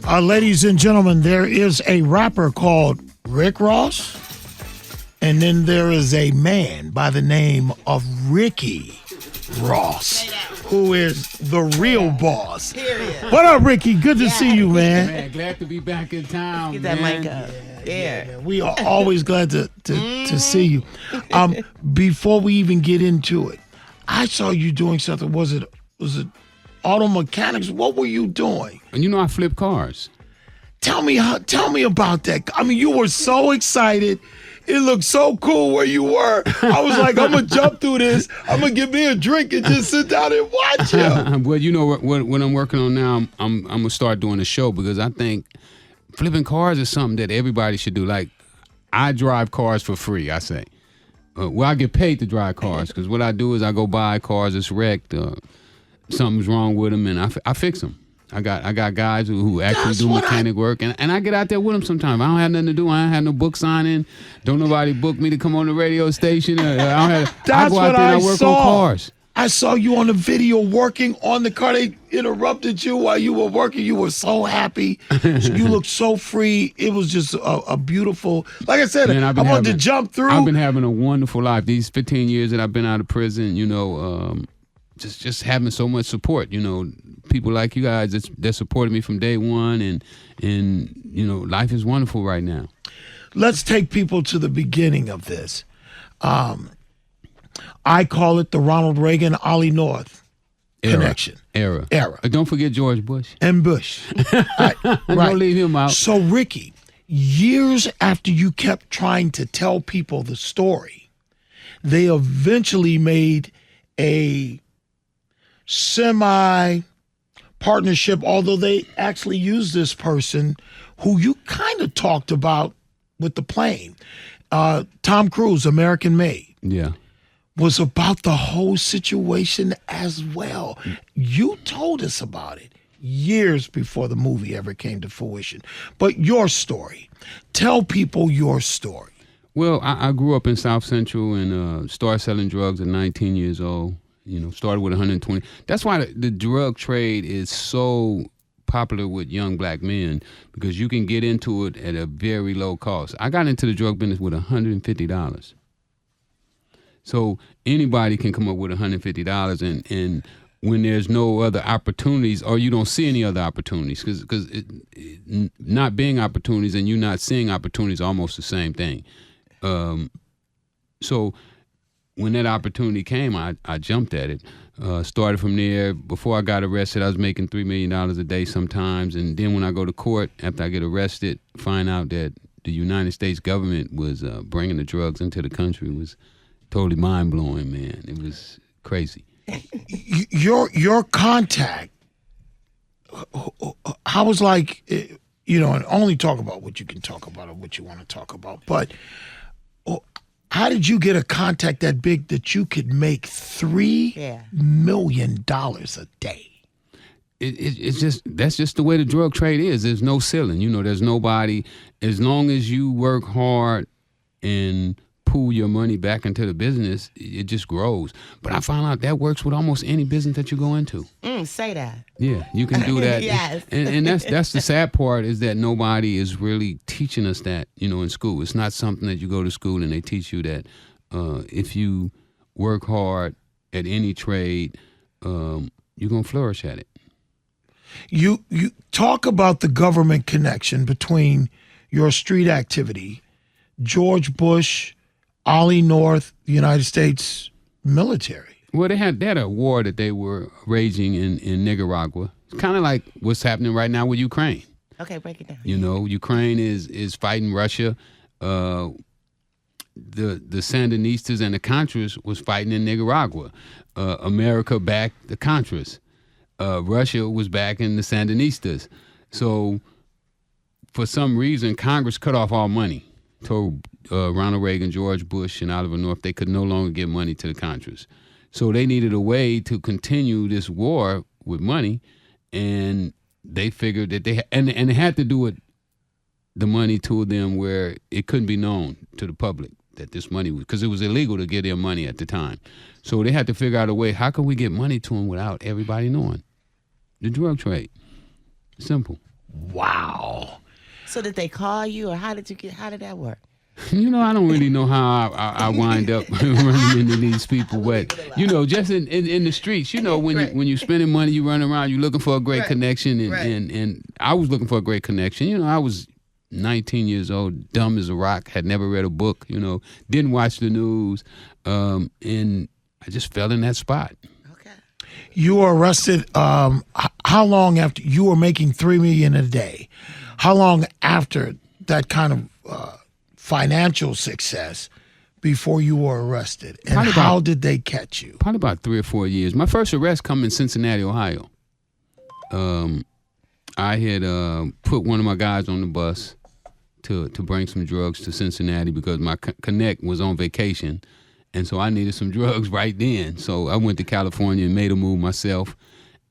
Ladies and gentlemen, there is a rapper called Rick Ross, and then there is a man by the name of Ricky Ross, who is the real boss. What up, Ricky? Good to see you, man. Man, glad to be back in town. Get that mic up. Yeah. We are always glad to see you. Before we even get into it, I saw you doing something. Was it auto mechanics? What were you doing? And you know I flip cars. Tell me about that. I mean, you were so excited. It looked so cool where you were. I was like, I'm gonna jump through this. I'm gonna get me a drink and just sit down and watch you. Well, you know what I'm working on now. I'm gonna start doing a show because I think flipping cars is something that everybody should do. Like, I drive cars for free. I say, I get paid to drive cars because what I do is I go buy cars that's wrecked. Something's wrong with them, and I fix them. I got guys who actually do mechanic work, and I get out there with them sometimes. I don't have nothing to do. I don't have no book signing. Don't nobody book me to come on the radio station. I go out there and I work on cars. I saw you on the video working on the car. They interrupted you while you were working. You were so happy. You looked so free. It was just a beautiful, like I said, I wanted to jump through. I've been having a wonderful life. These 15 years that I've been out of prison, just having so much support, people like you guys that supported me from day one, and life is wonderful right now. Let's take people to the beginning of this. I call it the Ronald Reagan, Ollie North connection. Era. Don't forget George Bush. And Bush. Right. Don't leave him out. So, Ricky, years after you kept trying to tell people the story, they eventually made a semi-partnership, although they actually used this person who you kind of talked about with the plane. Tom Cruise, American Made. Yeah. Was about the whole situation as well. You told us about it years before the movie ever came to fruition. But your story. Tell people your story. Well, I grew up in South Central and started selling drugs at 19 years old. Started with 120. That's why the drug trade is so popular with young black men, because you can get into it at a very low cost. I got into the drug business with $150. So anybody can come up with $150, and when there's no other opportunities, or you don't see any other opportunities, because not being opportunities and you not seeing opportunities are almost the same thing. So when that opportunity came, I jumped at it. Started from there. Before I got arrested, I was making $3 million a day sometimes. And then when I go to court, after I get arrested, find out that the United States government was bringing the drugs into the country. It was totally mind-blowing, man. It was crazy. Your contact, I was like, and only talk about what you can talk about or what you want to talk about, but how did you get a contact that big that you could make $3 million a day? It's just, that's just the way the drug trade is. There's no ceiling. There's nobody, as long as you work hard and pool your money back into the business, it just grows. But I found out that works with almost any business that you go into. Say that. Yeah, you can do that. Yes. And that's the sad part, is that nobody is really teaching us that, in school. It's not something that you go to school and they teach you that if you work hard at any trade, you're going to flourish at it. You talk about the government connection between your street activity, George Bush, Ollie North, the United States military. Well, they had a war that they were raging in Nicaragua. It's kind of like what's happening right now with Ukraine. Okay, break it down. Ukraine is fighting Russia. The Sandinistas and the Contras was fighting in Nicaragua. America backed the Contras. Russia was backing the Sandinistas. So for some reason, Congress cut off all money. Told Ronald Reagan, George Bush, and Oliver North they could no longer give money to the Contras. So they needed a way to continue this war with money, and they figured that they had to do it, the money to them where it couldn't be known to the public that this money was, because it was illegal to get their money at the time. So they had to figure out a way, how can we get money to them without everybody knowing? The drug trade. Simple. Wow. So did they call you, or how did that work? You know, I don't really know how I wind up running into these people, but you know, just in the streets, you know, when you spending money, you run around, you looking for a great connection, and I was looking for a great connection. You know, I was 19 years old, dumb as a rock, had never read a book, you know, didn't watch the news, and I just fell in that spot. Okay. You were arrested. How long after you were making $3 million a day? How long after that kind of financial success before you were arrested? And how did they catch you? Probably about 3 or 4 years. My first arrest come in Cincinnati, Ohio. I had put one of my guys on the bus to bring some drugs to Cincinnati because my connect was on vacation, and so I needed some drugs right then. So I went to California and made a move myself,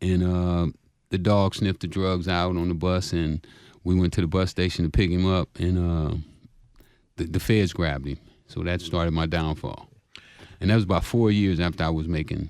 and the dog sniffed the drugs out on the bus, and we went to the bus station to pick him up, and the feds grabbed him. So that started my downfall. And that was about 4 years after I was making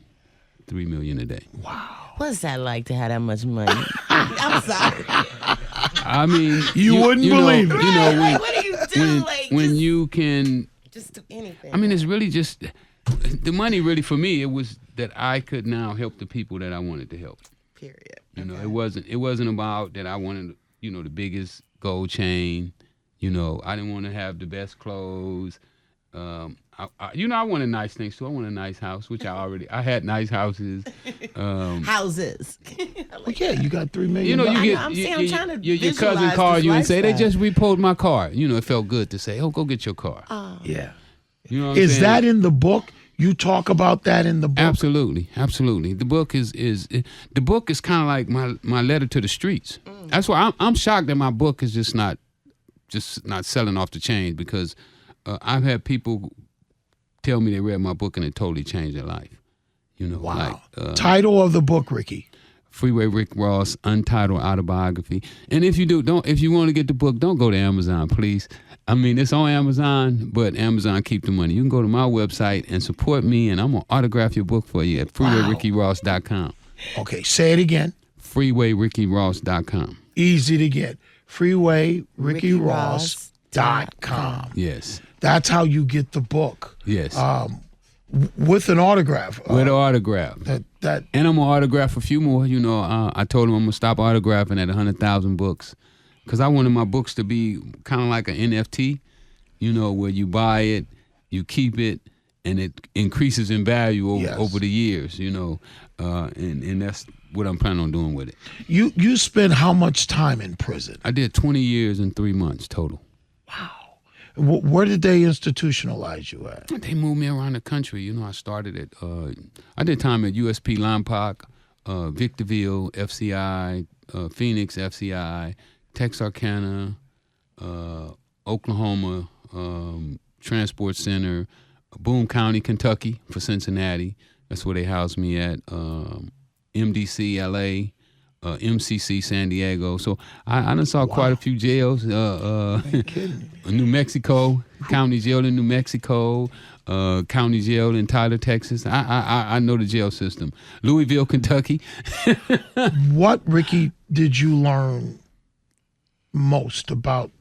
$3 million a day. Wow. What's that like to have that much money? I'm sorry. I mean, you wouldn't believe it. You know, Like, what do you do? when you can, just do anything. I mean, it's really just, the money really for me, it was that I could now help the people that I wanted to help. Period. You know, it wasn't about that I wanted, you know, the biggest gold chain. You know, I didn't want to have the best clothes. I wanted nice things too. I wanted a nice house, which I had nice houses. Houses. Well, yeah, you got $3 million. You know, you I'm get trying to your cousin visualize called this you and say they lifestyle. just repoed my car. You know, it felt good to say, "Oh, go get your car." Yeah. You know, what I'm Is saying? that in the book? You talk about that in the book? Absolutely. The book is kind of like my letter to the streets. That's why I'm shocked that my book is just not selling off the chain, because I've had people tell me they read my book and it totally changed their life. You know, Wow. like Title of the book, Ricky? Freeway Rick Ross Untitled Autobiography. And if you want to get the book, don't go to Amazon, please. I mean, it's on Amazon, but Amazon keep the money. You can go to my website and support me, and I'm gonna autograph your book for you at freewayrickyross.com. Okay, say it again. freewayrickyross.com. Easy to get. freewayrickyross.com. Yes. That's how you get the book. Yes. With an autograph. With an autograph. That And I'm going to autograph a few more. You know, I told him I'm going to stop autographing at 100,000 books, because I wanted my books to be kind of like an NFT, you know, where you buy it, you keep it, and it increases in value over the years, you know, and that's what I'm planning on doing with it. You spent how much time in prison? I did 20 years and 3 months total. Wow. Where did they institutionalize you at? They moved me around the country. You know, I started at, I did time at USP Lompoc, Victorville, FCI, Phoenix, FCI, Texarkana, Oklahoma, Transport Center, Boone County, Kentucky for Cincinnati. That's where they housed me at. MDC, LA, MCC, San Diego. So I done saw quite a few jails. New Mexico, county jail in New Mexico, county jail in Tyler, Texas. I know the jail system. Louisville, Kentucky. What, Ricky, did you learn most about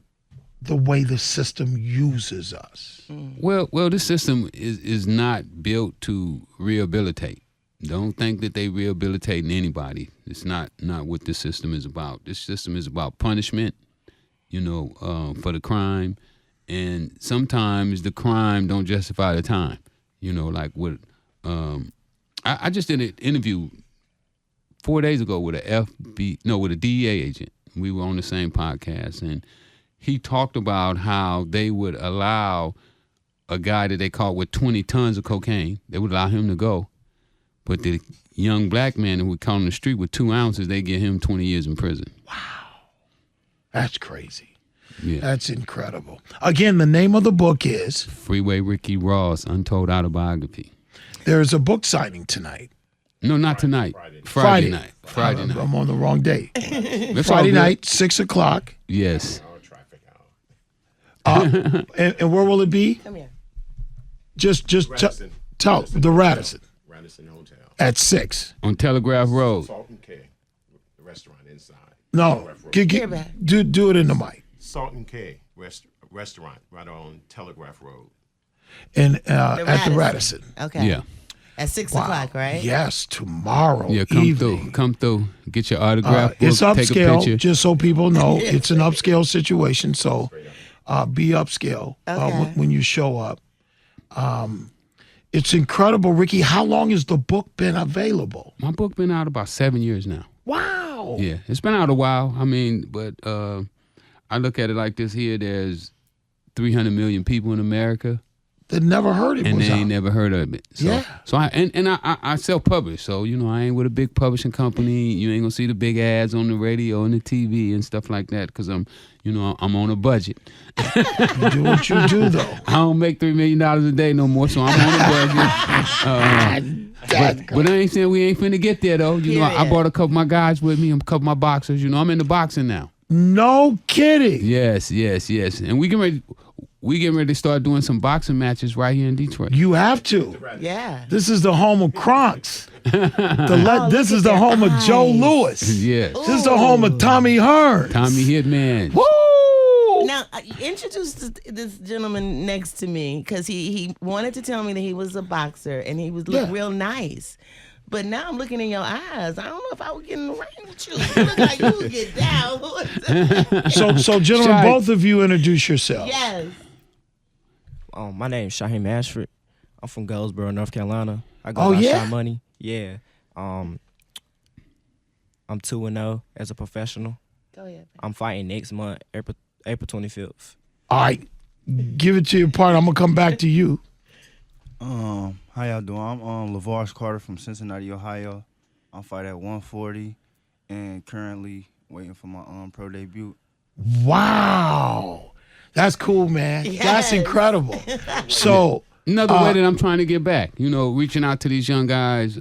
the way the system uses us? Well, this system is not built to rehabilitate. Don't think that they rehabilitating anybody. It's not what this system is about. This system is about punishment, you know, for the crime, and sometimes the crime don't justify the time. You know, like with I just did an interview 4 days ago with with a DEA agent. We were on the same podcast, and he talked about how they would allow a guy that they caught with 20 tons of cocaine, they would allow him to go. But the young black man who we caught on the street with 2 ounces, they get him 20 years in prison. Wow. That's crazy. Yeah. That's incredible. Again, the name of the book is Freeway Ricky Ross, Untold Autobiography. There's a book signing tonight. No, not tonight. Friday night. Friday night. I'm on the wrong day. That's Friday all good. night, 6 o'clock. Yes. And where will it be? Come here. Just Radisson. tell the Radisson Radisson Hotel. at 6. On Telegraph Road. Salt and K, the restaurant inside. No, Here, back. do it in the mic. Salt and K restaurant right on Telegraph Road. And at the Radisson. Okay. Yeah. At 6 Wow. o'clock, right? Yes, tomorrow Yeah, come evening. through. Get your autograph. It's book, take a upscale, picture. just so people know. It's an upscale situation, so be upscale Okay. when you show up. It's incredible, Ricky. How long has the book been available? My book been out about 7 years now. Wow. Yeah, it's been out a while. I mean, but I look at it like this here. There's 300 million people in America, They never heard it and was they out. ain't never heard of it. So, Yeah. So I self-publish. So, you know, I ain't with a big publishing company. You ain't gonna see the big ads on the radio and the TV and stuff like that because I'm on a budget. You do what you do, though. I don't make $3 million a day no more, so I'm on a budget. But I ain't saying we ain't finna get there though. You know, I Period. brought a couple of my guys with me, a couple of my boxers. You know, I'm into boxing now. No kidding. Yes. And we getting ready to start doing some boxing matches right here in Detroit. You have to. Yeah. This is the home of Kronks. This is at the their home of Joe eyes. Lewis. Yes. This is the home of Tommy Hearns. Tommy Hitman. Woo! Now, introduce this gentleman next to me because he wanted to tell me that he was a boxer and he was look Yeah. real nice. But now I'm looking in your eyes. I don't know if I would get in the ring with you. You look like you would get down. So gentlemen, Shy. both of you introduce yourselves. Yes. My name's Shaheem Ashford. I'm from Goldsboro, North Carolina. I go Oh, by yeah? Shy Money. Yeah. I'm 2-0 as a professional. Go ahead. I'm fighting next month, April 25th. All right. Give it to your partner. I'm going to come back to you. How y'all doing? I'm LaVarge Carter from Cincinnati, Ohio. I'm fighting at 140 and currently waiting for my pro debut. Wow. That's cool, man. That's Yes. incredible. So Another way that I'm trying to get back, you know, reaching out to these young guys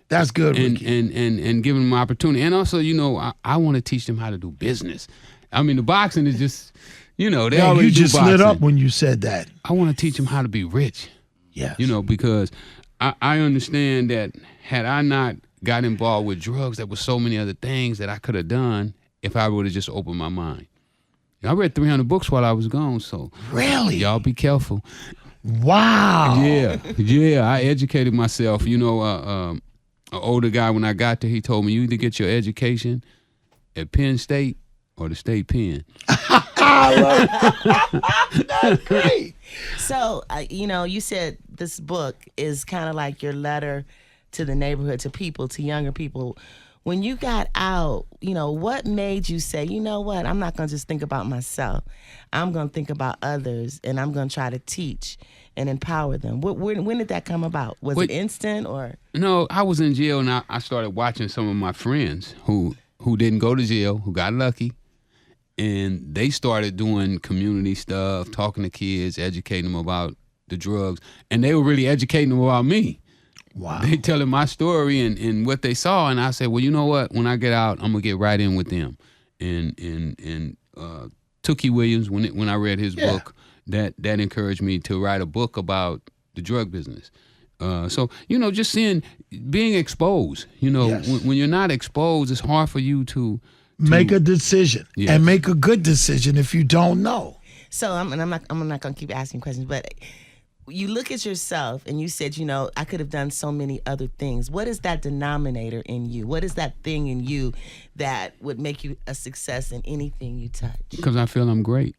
that's good, and Ricky. and giving them opportunity. And also, you know, I want to teach them how to do business. I mean, the boxing is just, you know, they Man, already you do just boxing. lit up when you said that. I want to teach them how to be rich. Yes. You know, because I understand that had I not got involved with drugs, there was so many other things that I could have done if I would have just opened my mind. I read 300 books while I was gone, so Really? y'all be careful. Wow. Yeah, I educated myself. You know, an older guy when I got there, he told me you either get your education at Penn State or the state pen. That's great. So, you said this book is kind of like your letter to the neighborhood, to people, to younger people. When you got out, what made you say, you know what, I'm not going to just think about myself. I'm going to think about others, and I'm going to try to teach and empower them. When did that come about? Was it instant or? No, I was in jail, and I started watching some of my friends who didn't go to jail, who got lucky, and they started doing community stuff, talking to kids, educating them about the drugs, and they were really educating them about me. Wow. They telling my story and what they saw, and I said, well, you know what? When I get out, I'm gonna get right in with them. And Tookie Williams, when I read his book, that encouraged me to write a book about the drug business. So just being exposed. Yes. When you're not exposed, it's hard for you to Make a decision Yes. and make a good decision if you don't know. So I'm not going to keep asking questions, but you look at yourself and you said, I could have done so many other things. What is that denominator in you? What is that thing in you that would make you a success in anything you touch? Because I feel I'm great.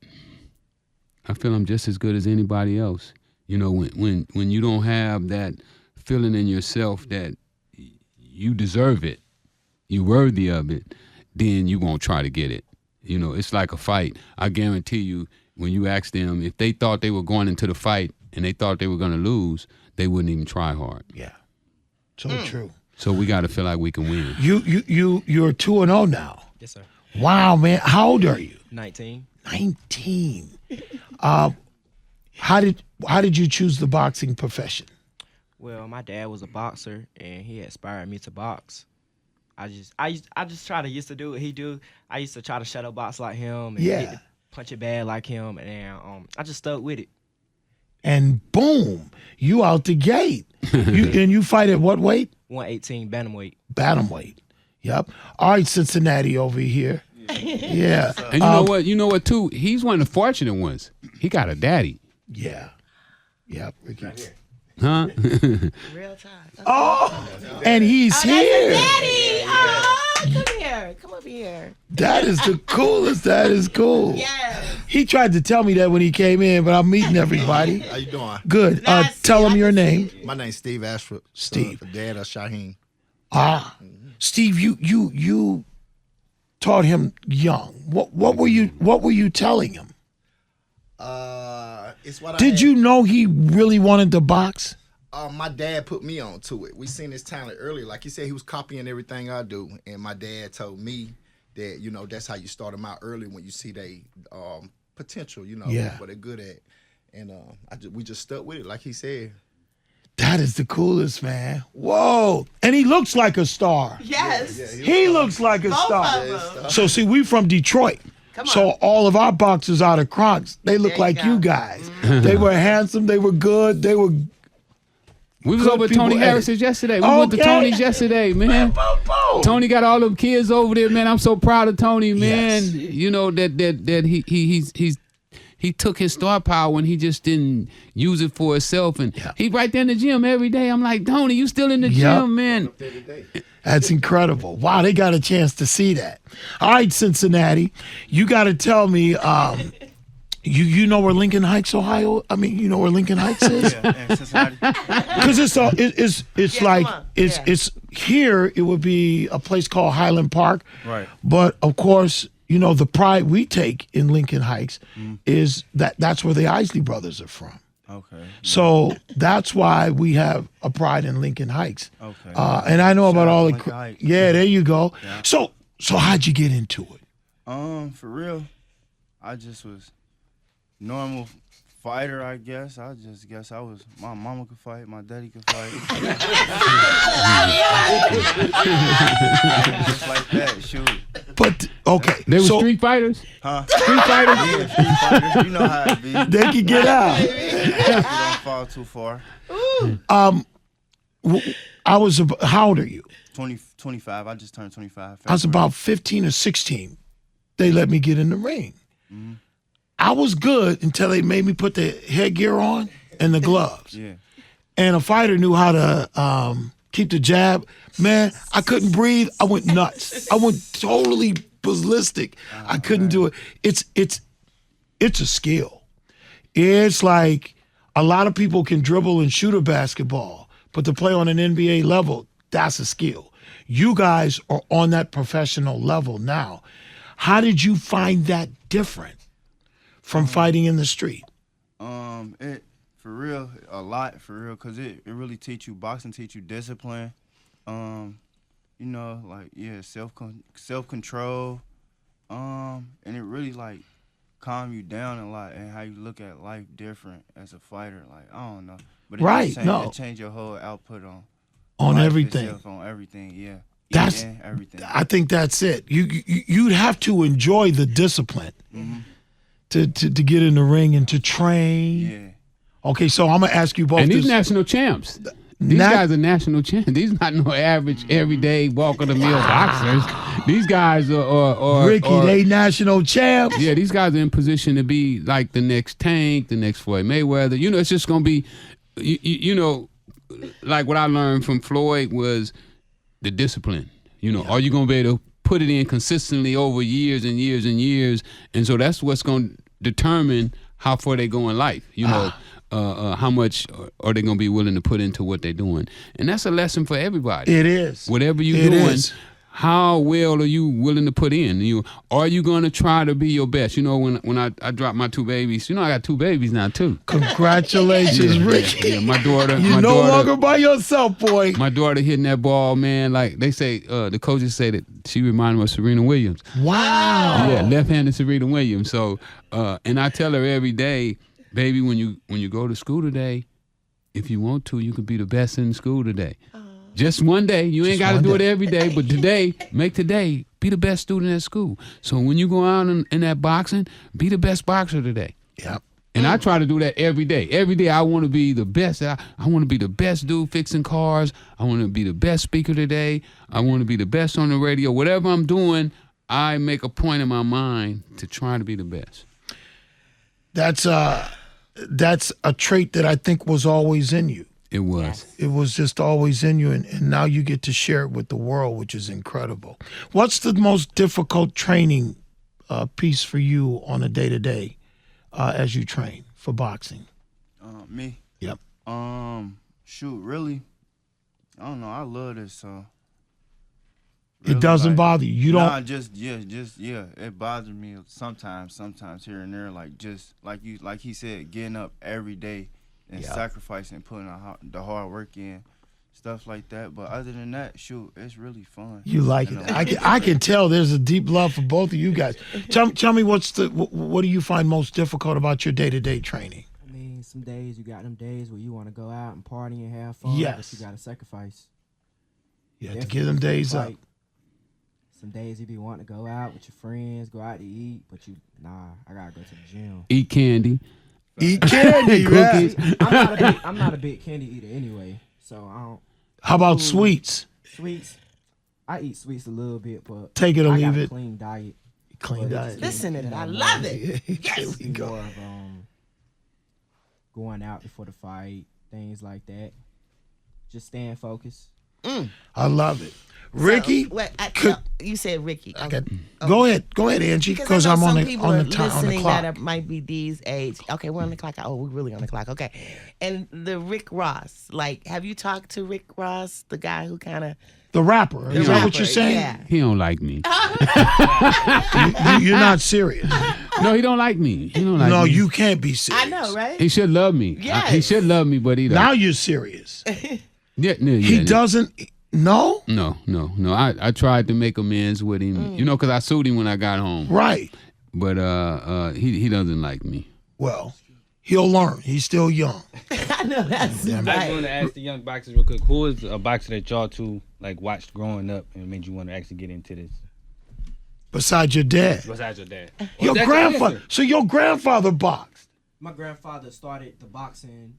I feel I'm just as good as anybody else. When you don't have that feeling in yourself that you deserve it, you're worthy of it, then you won't try to get it. It's like a fight. I guarantee you, when you ask them if they thought they were going into the fight and they thought they were going to lose, they wouldn't even try hard. Yeah. So true. So we got to feel like we can win. You're 2-0 now. Yes, sir. Wow, man. How old are you? 19. 19. How did you choose the boxing profession? Well, my dad was a boxer, and he inspired me to box. I just used to do what he do. I used to try to shadow box like him and get to punch it bad like him, and I just stuck with it. And boom, you out the gate. And you fight at what weight? 118 bantamweight. Bantamweight. Yep. All right, Cincinnati over here. Yeah. And you know what? You know what too? He's one of the fortunate ones. He got a daddy. Yeah. Yep. Ricky. Huh? Real time. Oh, and he's here. Daddy! Oh, come here. Come over here. That is the coolest. That is cool. Yes. He tried to tell me that when he came in, but I'm meeting everybody. How you doing? Good. Tell him your name. My name's Steve Ashford. Steve. Dad of Shaheen. Steve, you taught him young. What were you telling him? It's what Did you know he really wanted to box? My dad put me on to it. We seen his talent earlier. Like he said, he was copying everything I do, and my dad told me that that's how you start them out early when you see they potential. What they're good at, and we just stuck with it. Like he said. That is the coolest, man. Whoa. And he looks like a star. Yes. He looks like a star. of them. So, see, we from Detroit. So all of our boxers out of Crocs, they look There like you you go. guys. They were handsome. They were good. They were. We was Good over at people Tony at it. Harris's yesterday. We went to Okay. Tony's yesterday, man. Tony got all them kids over there, man. I'm so proud of Tony, man. Yes. You know that he took his star power and he just didn't use it for himself. And he right there in the gym every day. I'm like, Tony, you still in the gym, man. That's incredible. Wow, they got a chance to see that. All right, Cincinnati, you got to tell me, you know where Lincoln Heights, Ohio? I mean, you know where Lincoln Heights is? Yeah, Cincinnati. Because it's Yeah, like come on. it's here. It would be a place called Highland Park, Right. But of course, the pride we take in Lincoln Heights is that's where the Isley brothers are from. Okay. So that's why we have a pride in Lincoln Heights. Okay. And I know about Shout out all to the. Lincoln Heights. Yeah, there you go. Yeah. So how'd you get into it? For real, I just was normal fighter, I guess. I just guess my mama could fight, my daddy could fight. Just like that, shoot. But okay, They were so street fighters? Huh? Street fighters? Yeah, street fighters. You know how it be. they could get out. You don't fall too far. How old are you? 25. I just turned 25. I was about 15 or 16. They let me get in the ring. I was good until they made me put the headgear on and the gloves. Yeah. And a fighter knew how to keep the jab. Man, I couldn't breathe. I went nuts. I went totally ballistic. I couldn't do it. It's a skill. It's like a lot of people can dribble and shoot a basketball, but to play on an NBA level, that's a skill. You guys are on that professional level now. How did you find that different from fighting in the street? It for real, a lot for real, cause it really boxing teach you discipline. Self control. And it really calm you down a lot and how you look at life different as a fighter. I don't know, but it change your whole output on life everything. itself, on everything. Yeah. That's Eating, everything. I think that's it. You'd have to enjoy the discipline to get in the ring and to train. Yeah. Okay, so I'm gonna ask you both. And these this. national champs. These guys are national champs. These not no average, everyday, walk-of-the-mill boxers. These guys are Ricky, they national champs. Yeah, these guys are in position to be like the next Tank, the next Floyd Mayweather. It's just going to be, like what I learned from Floyd was the discipline. Are you going to be able to put it in consistently over years and years and years? And so that's what's going to determine how far they go in life. How much are they going to be willing to put into what they're doing? And that's a lesson for everybody. It is. Whatever you're It doing, is. how well are you willing to put in? Are you going to try to be your best? When I dropped my two babies, I got two babies now too. Congratulations, Ricky. Yeah, my daughter. You're no longer by yourself, boy. My daughter hitting that ball, man. Like they say, the coaches say that she reminded me of Serena Williams. Wow. Yeah, left-handed Serena Williams. So, and I tell her every day, baby, when you go to school today, if you want to, you could be the best in school today. Just one day. You ain't got to do it every day, but today, make today, be the best student at school. So when you go out in that boxing, be the best boxer today. Yep. And I try to do that every day. Every day I want to be the best. I want to be the best dude fixing cars. I want to be the best speaker today. I want to be the best on the radio. Whatever I'm doing, I make a point in my mind to try to be the best. That's a trait that I think was always in you. It was. Yes. It was just always in you, and now you get to share it with the world, which is incredible. What's the most difficult training piece for you on a day-to-day as you train for boxing? Me? Yep. Shoot, really? I don't know. I love this song. It doesn't bother you. You don't. Nah, just it bothers me sometimes here and there. Like just like he said, getting up every day and sacrificing, putting the hard work in, stuff like that. But other than that, shoot, it's really fun. You like it. I can tell there's a deep love for both of you guys. Tell me what do you find most difficult about your day-to-day training? I mean, some days you got them days where you want to go out and party and have fun. Yes. But you got to sacrifice. You have to give them days up. Some days you be wanting to go out with your friends, go out to eat, but I gotta go to the gym. Eat candy. Eat candy, Cookies. I'm not a big candy eater anyway, so I don't. How about sweets? Sweets, I eat sweets a little bit, but Take it or I leave got a it. clean diet. Clean But diet. Listen to that. I love it. There we go. More of going out before the fight, things like that. Just staying focused. I love it. Ricky, You said Ricky. go ahead, Angie, because I'm on the listening clock. that might be these age. Okay, we're on the clock. Oh, we're really on the clock. Okay, and the Rick Ross. Like, have you talked to Rick Ross, the guy who kind of The rapper. Is that what you're saying? Yeah. He don't like me. You're not serious. No, he don't like me. He don't like No, me. you can't be serious. I know, right? He should love me. Yes. He should love me, but he don't. Now you're serious. He doesn't. No. No. I tried to make amends with him, because I sued him when I got home. Right. But he doesn't like me. Well, he'll learn. He's still young. I know that's I just right. want to ask the young boxers real quick. Who is a boxer that y'all two watched growing up and made you want to actually get into this? Besides your dad. Besides your dad. Your grandfather. So your grandfather boxed. My grandfather started the boxing.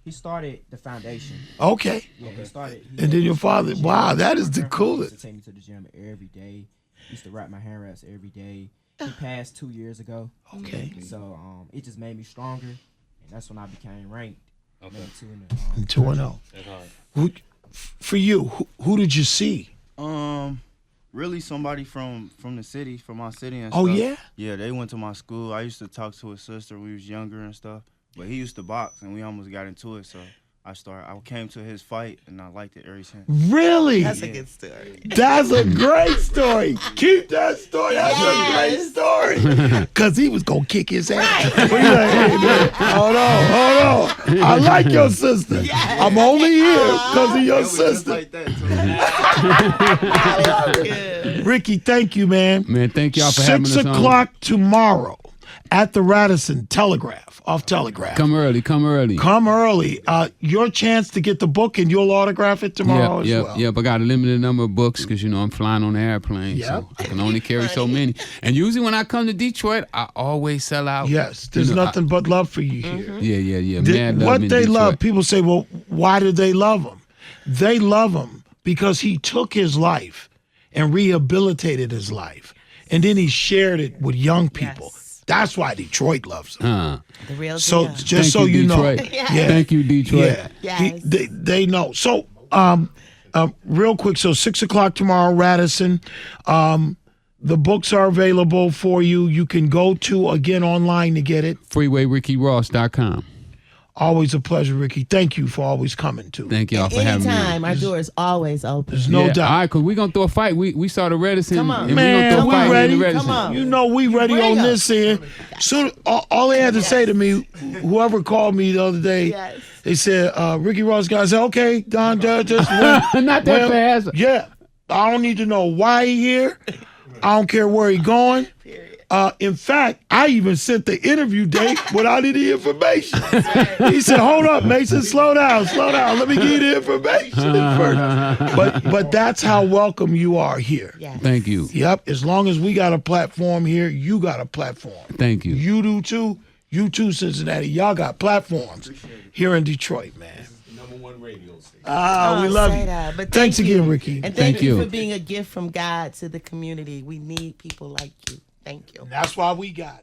He started the foundation. Okay. Yeah, he started. And then your father. Wow, that is the My grandfather coolest. used to take me to the gym every day. He used to wrap my hand wraps every day. He passed 2 years ago. Okay. So it just made me stronger, and that's when I became ranked. Okay. Made 2-0. That's hard. For you, who did you see? Really somebody from the city, from my city and Oh, stuff. yeah? Yeah, they went to my school. I used to talk to his sister when we was younger and stuff. But he used to box, and we almost got into it, so I came to his fight, and I liked it ever since. Really? That's a good story. That's a great story. Keep that story. That's a great story. Because he was going to kick his ass. But he's like, hey, man, hold on. I like your sister. I'm only here because of your It was just sister. like that, too. Ricky, thank you, man. Man, thank y'all for having us 6 on. o'clock tomorrow at the Radisson Telegraph, off Telegraph. Come early. Come early. Your chance to get the book, and you'll autograph it tomorrow as well. Yep. I got a limited number of books because, I'm flying on the airplane, so I can only carry so many. And usually when I come to Detroit, I always sell out. Yes, there's nothing but love for you here. Yeah. Mad love What in they Detroit. love, people say, well, why do they love him? They love him because he took his life and rehabilitated his life, and then he shared it with young people. Yes. That's why Detroit loves him. The real So deal. just Thank so you know, Detroit. Thank you, Detroit. Yes. they know. So real quick, so 6 o'clock tomorrow, Radisson. The books are available for you. You can go to again online to get it. FreewayRickyRoss.com. Always a pleasure, Ricky. Thank you for always coming too. Thank y'all for having me. Anytime, our door is always open. There's no doubt. All right, because we're going to throw a fight. We started Redison. Come on. And Man, we're going to throw a we fight ready. in the Redison. Come on. You know we ready Bring on 'em. this end. So all they had to say to me, whoever called me the other day, Yes. they said, Ricky Ross guy. I said, okay, Don, just Not that fast. Yeah, I don't need to know why he here. I don't care where he going. In fact, I even sent the interview date without any information. He said, hold up, Mason, slow down. Let me give you the information first. But that's how welcome you are here. Yes. Thank you. Yep, as long as we got a platform here, you got a platform. Thank you. You do too. You too, Cincinnati. Y'all got platforms here in Detroit, man. #1 radio station. We love you. But Thanks again, Ricky. And thank you for being a gift from God to the community. We need people like you. Thank you. That's why we got it.